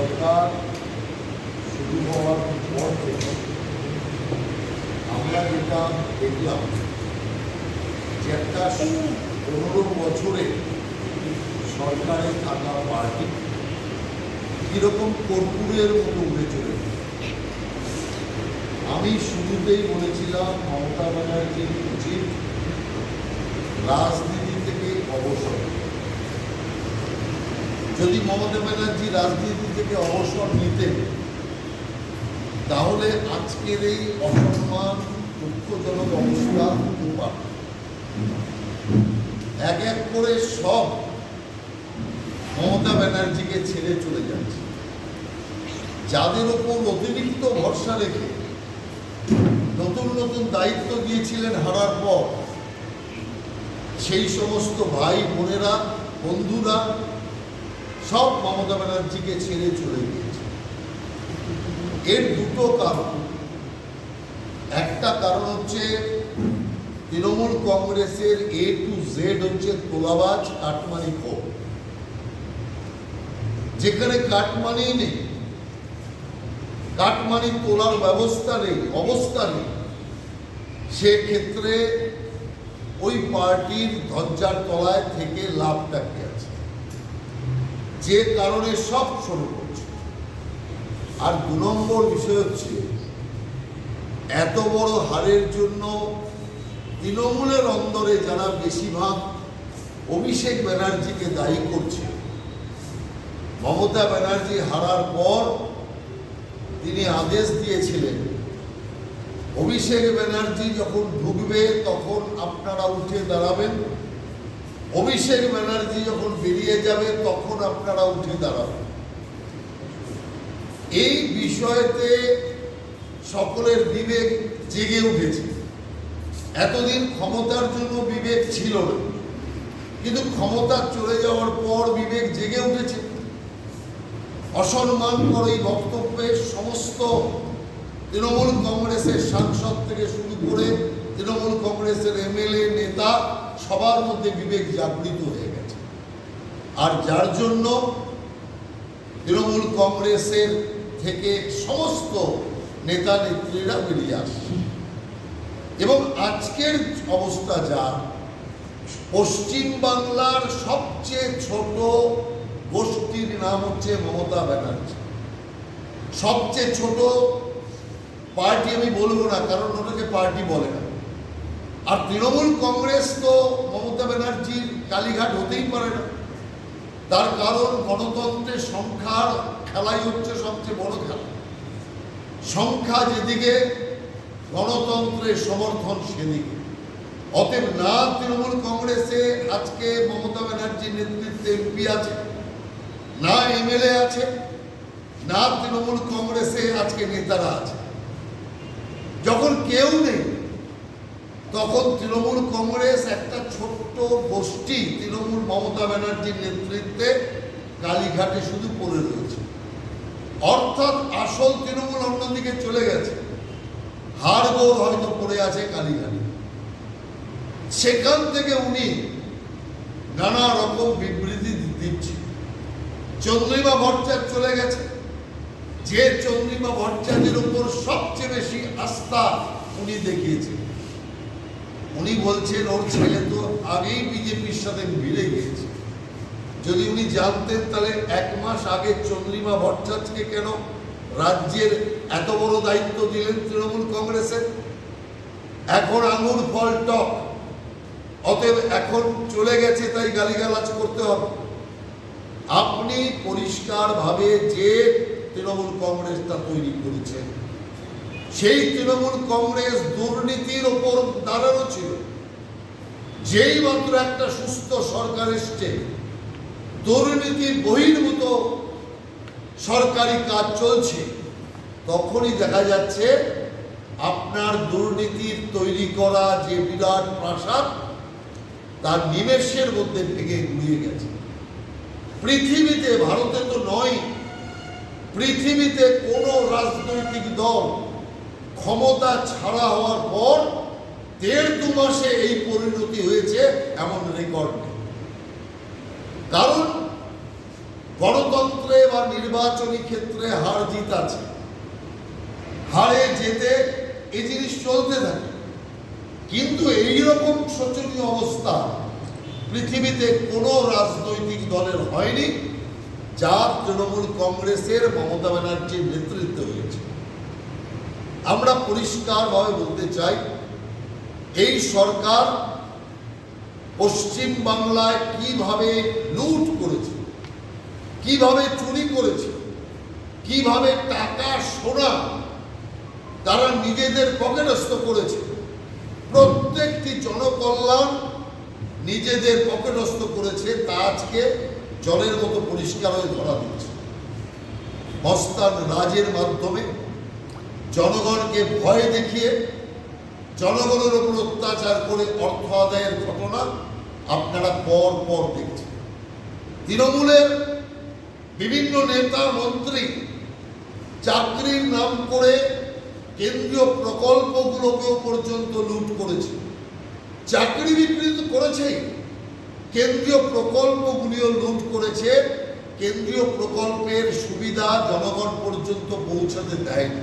সরকার শুরু হওয়ার পর থেকে আমরা যেটা দেখলাম যে একটা 15 বছরে সরকারে থাকা পার্টি কীরকম কর্পূরের মতো উড়ে চলে। আমি শুরুতেই বলেছিলাম মমতা ব্যানার্জির উচিত রাজনীতি থেকে অবসর। যদি মমতা ব্যানার্জি রাজনীতি থেকে অবসর নিতেন তাহলে আজকের এই অসম্মান দুঃখজনক অবস্থা হতে পারত। এক এক করে সব মমতা ব্যানার্জিকে ছেড়ে চলে যাচ্ছে। যাদের ওপর অতিরিক্ত ভরসা রেখে নতুন নতুন দায়িত্ব দিয়েছিলেন হারার পর, সেই সমস্ত ভাই বোনেরা বন্ধুরা সব মমতা ব্যানার্জিকে ছেড়ে চলে গিয়েছে। এর দুটো কারণ। একটা কারণ হচ্ছে তৃণমূল কংগ্রেসের A to Z হচ্ছে তোলাবাজ কাটমানি খোর। যেখানে কাটমানি নেই, কাটমানি তোলার ব্যবস্থা নেই, অবস্থা নেই, সেক্ষেত্রে ওই পার্টির ধ্বজার তলায় থেকে লাভটা কি আছে, যে কারণে সব শুরু করছে। আর 2 নম্বর বিষয় হচ্ছে এত বড় হারের জন্য তৃণমূলের অন্দরে যারা বেশিরভাগ অভিষেক ব্যানার্জিকে দায়ী করছে। মমতা ব্যানার্জি হারার পর তিনি আদেশ দিয়েছিলেন অভিষেক ব্যানার্জি যখন ঢুকবে তখন আপনারা উঠে দাঁড়াবেন, অভিষেক ব্যানার্জি যখন বেরিয়ে যাবে তখন আপনারা উঠে দাঁড়াবেন। এই বিষয়তে সকলের বিবেক জেগে উঠেছে। এতদিন ক্ষমতার জন্য বিবেক ছিল না, কিন্তু ক্ষমতা চলে যাওয়ার পর বিবেক জেগে উঠেছে। অসম্মানকর এই বক্তব্যে সমস্ত তৃণমূল কংগ্রেসের সাংসদ থেকে শুরু করে তৃণমূল কংগ্রেসের MLA নেতা সবার মধ্যে বিবেক জাগৃত হয়ে গেছে। আর যার জন্য তৃণমূল কংগ্রেসের থেকে সমস্ত নেতা নেত্রীরা বেরিয়ে আসছে। এবং আজকের অবস্থা যা, পশ্চিমবাংলার সবচেয়ে ছোট গোষ্ঠীর নাম হচ্ছে মমতা ব্যানার্জি। সবচেয়ে ছোট পার্টি আমি বলবো না, কারণ ওটাকে পার্টি বলে না। আর তৃণমূল কংগ্রেস তো মমতা ব্যানার্জির কালীঘাট হতেই পারে না। তার কারণ গণতন্ত্রের সংখ্যার খেলাই হচ্ছে সবচেয়ে বড় খেলা। সংখ্যা যেদিকে, গণতন্ত্রের সমর্থন সেদিকে। অতএব না তৃণমূল কংগ্রেসে আজকে মমতা ব্যানার্জির নেতৃত্বে MP আছে, না MLA আছে, না তৃণমূল কংগ্রেসে আজকে নেতারা আছে। যখন কেউ নেই তখন তৃণমূল কংগ্রেস একটা ছোট্ট গোষ্ঠী তৃণমূল মমতা ব্যানার্জির নেতৃত্বে কালীঘাটে শুধু পড়ে রয়েছে। অর্থাৎ আসল তৃণমূল অন্যদিকে চলে গেছে, হাড়গোড় হয়তো পড়ে আছে কালীঘাটে। সেখান থেকে উনি নানা রকম বিবৃতি দিচ্ছে। চন্দ্রিমা ভট্টাচার্য চলে গেছে, যে চন্দ্রিমা ভট্টাচার্যের উপর সবচেয়ে বেশি আস্থা উনি দেখিয়েছেন। উনি বলছেন ওর ছেলে তো আগেই বিজেপির সাথে মিলে গিয়েছে। যদি উনি জানতেন তাহলে 1 মাস আগে চন্দ্রিমা ভট্টাচার্যকে কেন রাজ্যের এত বড় দায়িত্ব দিলেন তৃণমূল কংগ্রেসের? এখন আঙুর ফল টক, অতএব এখন চলে গেছে তাই গালিগালাজ করতে হবে। আপনি পরিষ্কারভাবে যে তৃণমূল কংগ্রেসটা তৈরি করেছেন, সেই তৃণমূল কংগ্রেস দুর্নীতির ওপর দাঁড়ানো ছিল। যেই মাত্র একটা সুস্থ সরকার এসছে, দুর্নীতি বহির্ভূত সরকারি কাজ চলছে, তখনই দেখা যাচ্ছে আপনার দুর্নীতির তৈরি করা যে বিরাট প্রাসাদ তার নিমেষের মধ্যে ভেঙে গুড়িয়ে গেছে। পৃথিবীতে, ভারতে তো নয়, পৃথিবীতে কোনো রাজনৈতিক দল ক্ষমতা ছাড়া হওয়ার পর 1.5-2 মাসে এই পরিণতি হয়েছে এমন রেকর্ড নেই। কারণ গণতন্ত্রে বা নির্বাচনী ক্ষেত্রে হার জিত আছে, হারে যেতে এই জিনিস চলতে থাকে। কিন্তু এইরকম শোচনীয় অবস্থা পৃথিবীতে কোনো রাজনৈতিক দলের হয়নি, যা তৃণমূল কংগ্রেসের মমতা ব্যানার্জির নেতৃত্বে হয়েছে। আমরা পরিষ্কারভাবে বলতে চাই, এই সরকার পশ্চিম বাংলায় কিভাবে লুট করেছে, কিভাবে চুরি করেছে, কিভাবে টাকা সোনা তারা নিজেদের পকেটস্থ করেছে, প্রত্যেকটি জনকল্যাণ নিজেদের পকেটস্থ করেছে, তা আজকে জলের মতো পরিষ্কার হয়ে ধরা দিচ্ছে। মস্তান রাজের মাধ্যমে জনগণকে ভয় দেখিয়ে জনগণের উপর অত্যাচার করে অর্থ আদায়ের ঘটনা আপনারা পর পর দেখছেন। তৃণমূলের বিভিন্ন নেতা মন্ত্রী চাকরির নাম করে কেন্দ্রীয় প্রকল্পগুলোকেও পর্যন্ত লুট করেছে। চাকরি বিক্রি তো করেছে, কেন্দ্রীয় প্রকল্পগুলিও লুট করেছে। কেন্দ্রীয় প্রকল্পের সুবিধা জনগণ পর্যন্ত পৌঁছাতে দেয়নি।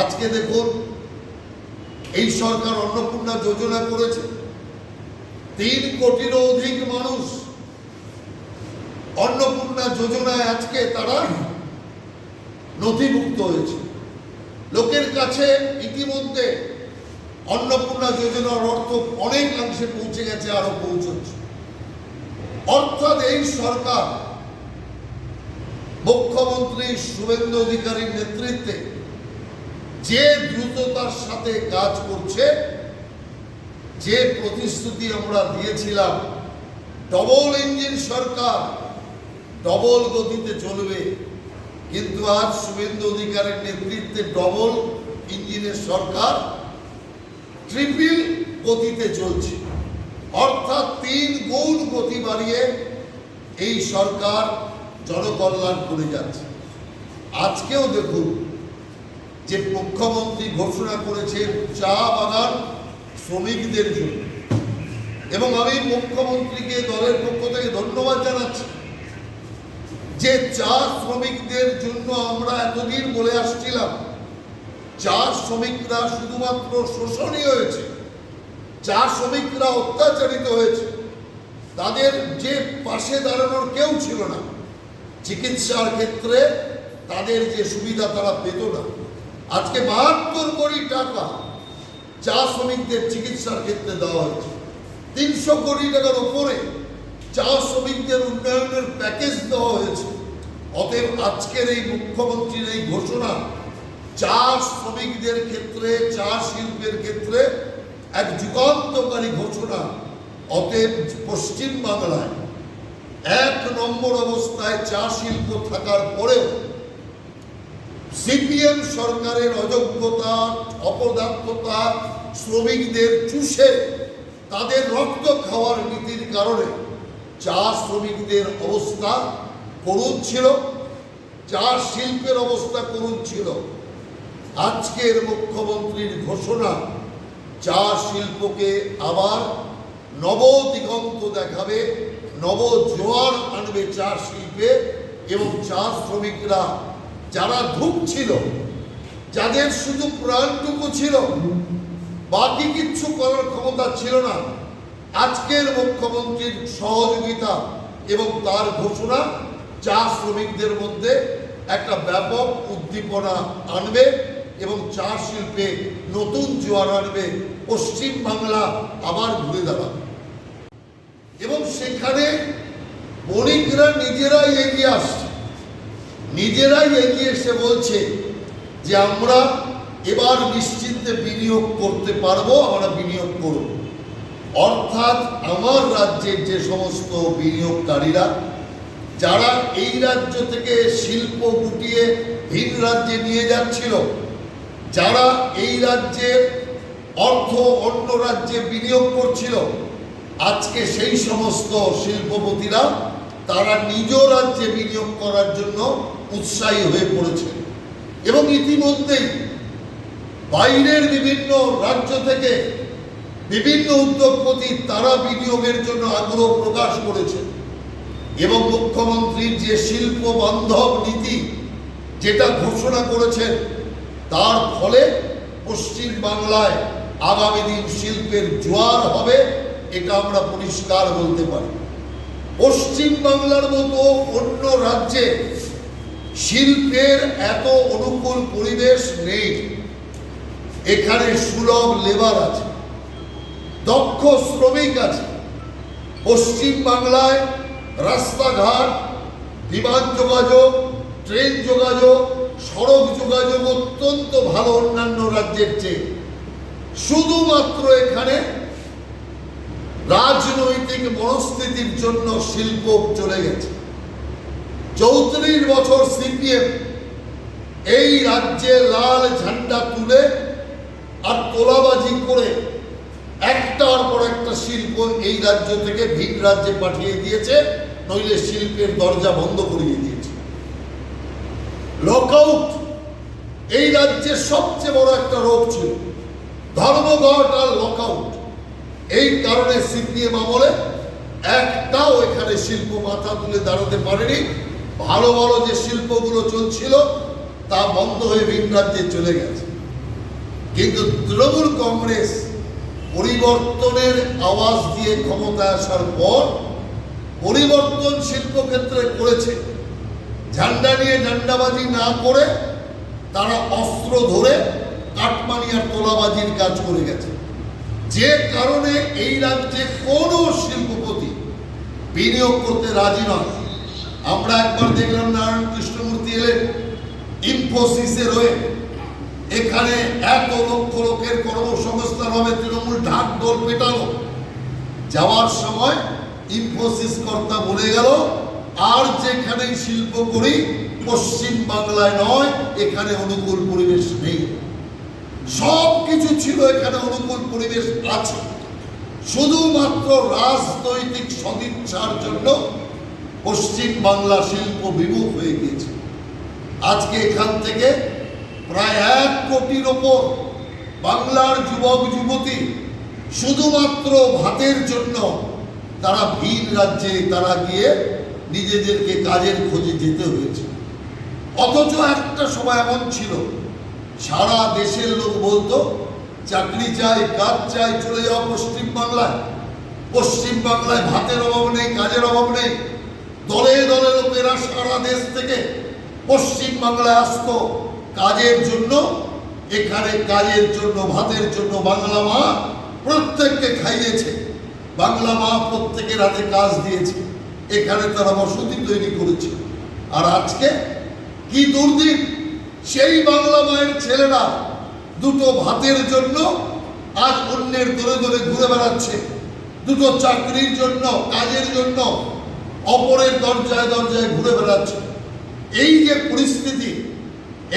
আজকে দেখুন, এই সরকার অন্নপূর্ণা যোজনা করেছে, 3 কোটিরও অধিক মানুষ অন্নপূর্ণা যোজনায় আজকে তারা নথিভুক্ত হয়েছে। লোকের কাছে ইতিমধ্যে অন্নপূর্ণা যোজনার অর্থ অনেকাংশে পৌঁছে গেছে, আরো পৌঁছচ্ছে। অর্থাৎ এই সরকার মুখ্যমন্ত্রী শুভেন্দু অধিকারীর নেতৃত্বে যে দ্রুততার সাথে কাজ করছে, যে প্রতিশ্রুতি আমরা দিয়েছিলাম ডবল ইঞ্জিন সরকার, ডবল গতিতে চলবে, কিন্তু আজ শুভেন্দু অধিকারীর নেতৃত্বে ডবল ইঞ্জিনের সরকার ট্রিপল গতিতে চলছে। অর্থাৎ 3 গুণ গতি বাড়িয়ে এই সরকার জনকল্যাণ করে যাচ্ছে। আজকেও দেখুন যে মুখ্যমন্ত্রী ঘোষণা করেছেন চা বাগান শ্রমিকদের জন্য, এবং আমি মুখ্যমন্ত্রীকে দলের পক্ষ থেকে ধন্যবাদ জানাচ্ছি যে চা শ্রমিকদের জন্য আমরা এতদিন বলে আসছিলাম চা শ্রমিকরা শুধুমাত্র শোষণীয় হয়েছে, চা শ্রমিকরা অত্যাচারিত হয়েছে, তাদের যে পাশে দাঁড়ানোর কেউ ছিল না, চিকিৎসার ক্ষেত্রে তাদের যে সুবিধা তারা পেত না। আজকে 72 কোটি টাকা চা শ্রমিকদের চিকিৎসার ক্ষেত্রে দেওয়া হয়েছে, 300 কোটি টাকার উপরে চা শ্রমিকদের উন্নয়নের প্যাকেজ দেওয়া হয়েছে। অতএব আজকের এই মুখ্যমন্ত্রীর এই ঘোষণা চা শ্রমিকদের ক্ষেত্রে, চা শিল্পের ক্ষেত্রে এক যুগান্তকারী ঘোষণা। অতএব পশ্চিম বাংলায় 1 নম্বর অবস্থায় চা শিল্প থাকার পরেও সিপিএম সরকারের অযোগ্যতা, অপদার্থতা, শ্রমিকদের চুষে তাদের রক্ত খাওয়ার নীতির কারণে চা শ্রমিকদের অবস্থা করুণ ছিল, চা শিল্পের অবস্থা করুণ ছিল। আজকের মুখ্যমন্ত্রীর ঘোষণা চা শিল্পকে আবার নব দিগন্ত দেখাবে, নব জোয়ার আনবে চা শিল্পে, এবং চা শ্রমিকরা যারা ধুঁকছিল, যাদের শুধু প্রাণটুকু ছিল, বাকি কিচ্ছু করার ক্ষমতা ছিল না, আজকের মুখ্যমন্ত্রীর সহযোগিতা এবং তার ঘোষণা চা শ্রমিকদের মধ্যে একটা ব্যাপক উদ্দীপনা আনবে এবং চা শিল্পে নতুন জোয়ার আনবে। পশ্চিম বাংলা আবার ঘুরে দাঁড়াবে এবং সেখানে বণিকরা নিজেরাই এগিয়ে আসছে, নিজেরাই এগিয়ে এসে বলছে যে আমরা এবার নিশ্চিন্তে বিনিয়োগ করতে পারবো, আমরা বিনিয়োগ করব। অর্থাৎ আমার রাজ্যের যে সমস্ত বিনিয়োগকারীরা যারা এই রাজ্য থেকে শিল্প গুটিয়ে ভিন রাজ্যে নিয়ে যাচ্ছিল, যারা এই রাজ্যের অর্থ অন্য রাজ্যে বিনিয়োগ করছিল, আজকে সেই সমস্ত শিল্পপতিরা তারা নিজ রাজ্যে বিনিয়োগ করার জন্য উৎসাহী হয়ে পড়েছে। এবং ইতিমধ্যেই বাইরের বিভিন্ন রাজ্য থেকে বিভিন্ন উদ্যোগপতি তারা বিনিয়োগের জন্য আগ্রহ প্রকাশ করেছে। এবং মুখ্যমন্ত্রীর যে শিল্প বান্ধব নীতি যেটা ঘোষণা করেছেন, তার ফলে পশ্চিম বাংলায় আগামী দিন শিল্পের জোয়ার হবে, এটা আমরা পরিষ্কার বলতে পারি। পশ্চিম বাংলার মতো অন্য রাজ্যে শিল্পের এত অনুকূল পরিবেশ নেই। এখানে সুলভ লেবার আছে, দক্ষ শ্রমিক আছে। পশ্চিম বাংলায় রাস্তাঘাট, বিমান যোগাযোগ, ট্রেন যোগাযোগ, সড়ক যোগাযোগ অত্যন্ত ভালো অন্যান্য রাজ্যের চেয়ে। শুধুমাত্র এখানে রাজনৈতিক মনস্থিতির জন্য শিল্প চলে গেছে। 34 বছর সিপিএম এই রাজ্যে লাল ঝান্ডা তুলে আর তোলাবাজি করে একটার পর একটা শিল্প এই রাজ্য থেকে ভিন রাজ্যে পাঠিয়ে দিয়েছে, নইলে শিল্পের দরজা বন্ধ করিয়ে দিয়েছে। লকআউট এই রাজ্যের সবচেয়ে বড় একটা রোগ ছিল, ধর্মঘট আর লকআউট। এই কারণে সিপিএম আমলে একটাও এখানে শিল্প মাথা তুলে দাঁড়াতে পারেনি। ভালো ভালো যে শিল্পগুলো চলছিল তা বন্ধ হয়ে ভিন রাজ্যে চলে গেছে। কিন্তু তৃণমূল কংগ্রেস পরিবর্তনের আওয়াজ দিয়ে ক্ষমতায় আসার পর পরিবর্তন শিল্পক্ষেত্রে করেছে। ঝান্ডা নিয়ে ডান্ডাবাজি না করে তারা অস্ত্র ধরে কাটমানি আর তোলাবাজির কাজ করে গেছে, যে কারণে এই রাজ্যে কোনো শিল্পপতি বিনিয়োগ করতে রাজি নয়। আমরা একবার দেখলাম নারায়ণ কৃষ্ণমূর্তি এলেন ইনফোসিসের হয়ে, এখানে এত লক্ষ লোকের কর্মসংস্থান হবে, তৃণমূল ঢাক ঢোল পেটালো। যাওয়ার সময় ইনফোসিস কর্তা বলে গেল, আর যেখানে শিল্প করি পশ্চিম বাংলায় নয়, এখানে অনুকূল পরিবেশ নেই। সব কিছু ছিল এখানে, অনুকূল পরিবেশ আছে, শুধুমাত্র রাজনৈতিক সদিচ্ছার জন্য পশ্চিম বাংলা শিল্প বিমুখ হয়ে গিয়েছে। আজকে এখান থেকে প্রায় 1 কোটির ওপর বাংলার যুবক যুবতী শুধুমাত্র ভাতের জন্য তারা ভিন রাজ্যে তারা গিয়ে নিজেদেরকে কাজের খোঁজে যেতে হয়েছে। অথচ একটা সময় এমন ছিল, সারা দেশের লোক বলতো চাকরি চাই, কাজ চাই, চলে যাও পশ্চিম বাংলায়। পশ্চিম বাংলায় ভাতের অভাব নেই, কাজের অভাব নেই। দলে দলে লোকেরা সারা দেশ থেকে পশ্চিম বাংলায় আসতো কাজের জন্য। এখানে কাজের জন্য, ভাতের জন্য বাংলা মা প্রত্যেককে খাইয়েছে, বাংলা মা প্রত্যেকের হাতে কাজ দিয়েছে, এখানে তারা বসতি তৈরি করেছে। আর আজকে কি দুর্দিন, সেই বাংলা মায়ের ছেলেরা দুটো ভাতের জন্য আজ অন্যের দলে দলে ঘুরে বেড়াচ্ছে, দুটো চাকরির জন্য, কাজের জন্য অপরের দরজায় দরজায় ঘুরে বেড়াচ্ছে। এই যে পরিস্থিতি,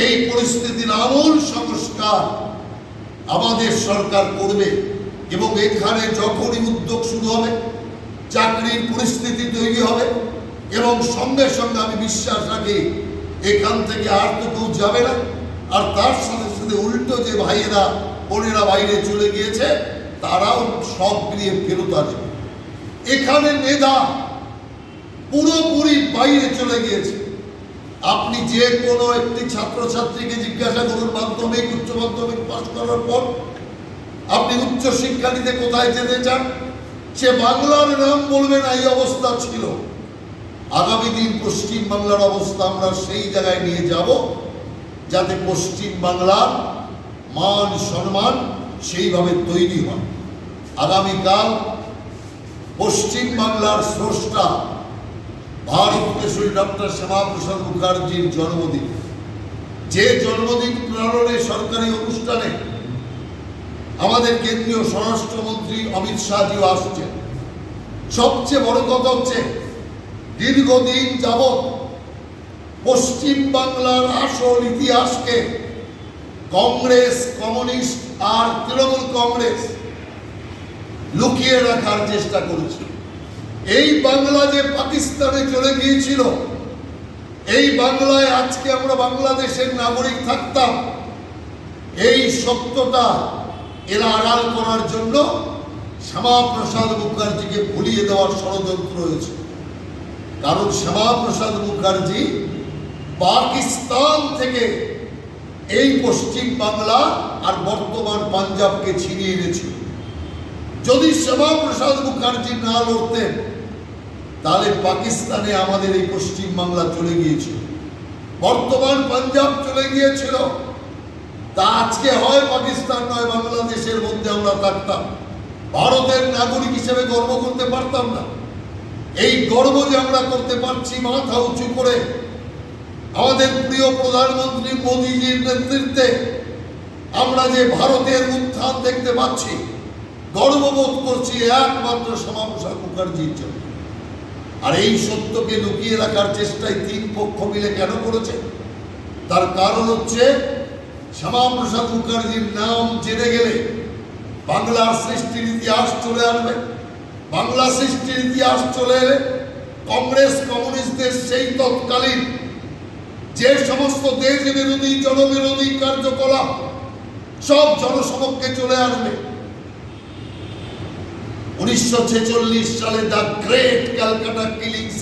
এই পরিস্থিতির আমূল সংস্কার আমাদের সরকার করবে। এবং এখানে যখনই উদ্যোগ শুরু হবে, চাকরির পরিস্থিতি তৈরি হবে, এবং সঙ্গে সঙ্গে আমি বিশ্বাস রাখি এখান থেকে আর তো কেউ যাবে না। আর তার সাথে সাথে উল্টো যে ভাইয়েরা বোনেরা বাইরে চলে গিয়েছে তারাও সব নিয়ে ফেরত আসবে। এখানে মেধা পুরোপুরি বাইরে চলে গিয়েছে। আপনি যে কোনো একটি ছাত্রছাত্রীকে জিজ্ঞাসা করুন, মাধ্যমিক উচ্চ মাধ্যমিক পাস করার পর আপনি উচ্চ শিক্ষা নিতে কোথায় যেতে চান, সে বাংলার নাম বলবে না। এই অবস্থা ছিল। আগামী দিন পশ্চিম বাংলার অবস্থা আমরা সেই জায়গায় নিয়ে যাব যাতে পশ্চিম বাংলার মান সম্মান সেইভাবে তৈরি হয়। আগামীকাল পশ্চিম বাংলার স্রষ্টা ভারত কেশরী ডক্টর শ্যামাপ্রসাদ মুখার্জির জন্মদিন। যে জন্মদিন পালনে সরকারি অনুষ্ঠানে আমাদের কেন্দ্রীয় স্বরাষ্ট্রমন্ত্রী অমিত শাহজিও আসছেন। সবচেয়ে বড় কথা হচ্ছে, দীর্ঘদিন যাবৎ পশ্চিম বাংলার আসল ইতিহাসকে কংগ্রেস, কমিউনিস্ট আর তৃণমূল কংগ্রেস লুকিয়ে রাখার চেষ্টা করেছে। এই বাংলা যে পাকিস্তানে চলে গিয়েছিল, এই বাংলায় আজকে আমরা বাংলাদেশের নাগরিক থাকতাম, এই সত্যটা এরা আড়াল করার জন্য শ্যামাপ্রসাদ মুখার্জিকে ভুলিয়ে দেওয়ার ষড়যন্ত্র হয়েছে। কারণ শ্যামাপ্রসাদ মুখার্জি পাকিস্তান থেকে এই পশ্চিম বাংলা আর বর্তমান পাঞ্জাবকে ছিনিয়ে এনেছিল। যদি শ্যামাপ্রসাদ মুখার্জি না লড়তেন তাহলে পাকিস্তানে আমাদের এই পশ্চিম বাংলা চলে গিয়েছিল, বর্তমান পাঞ্জাব চলে গিয়েছিল। তা আজকে হয় পাকিস্তান নয় বাংলাদেশের মধ্যে আমরা থাকতাম, ভারতের নাগরিক হিসেবে গর্ব করতে পারতাম না। এই গর্ব যে আমরা করতে পারছি মাথা উঁচু করে আমাদের প্রিয় প্রধানমন্ত্রী মোদীজির নেতৃত্বে, আমরা যে ভারতের উত্থান দেখতে পাচ্ছি, গর্ববোধ করছি একমাত্র শ্যামাপ্রসাদ মুখার্জির জন্য। আর এই সত্যকে লুকিয়ে রাখার চেষ্টায় তিন পক্ষ মিলে কেন করেছে? তার কারণ হচ্ছে শ্যামাপ্রসাদ মুখার্জির নাম জেনে গেলে বাংলার সৃষ্টির ইতিহাস চলে আসবে। বাংলা সৃষ্টির ইতিহাস চলে এলে কংগ্রেস কমিউনিস্টদের সেই তৎকালীন যে সমস্ত দেশ বিরোধী জনবিরোধী কার্যকলাপ সব জনসমক্ষে চলে আসবে। 1946 সালে দ্য গ্রেট ক্যালকাটা কিলিংস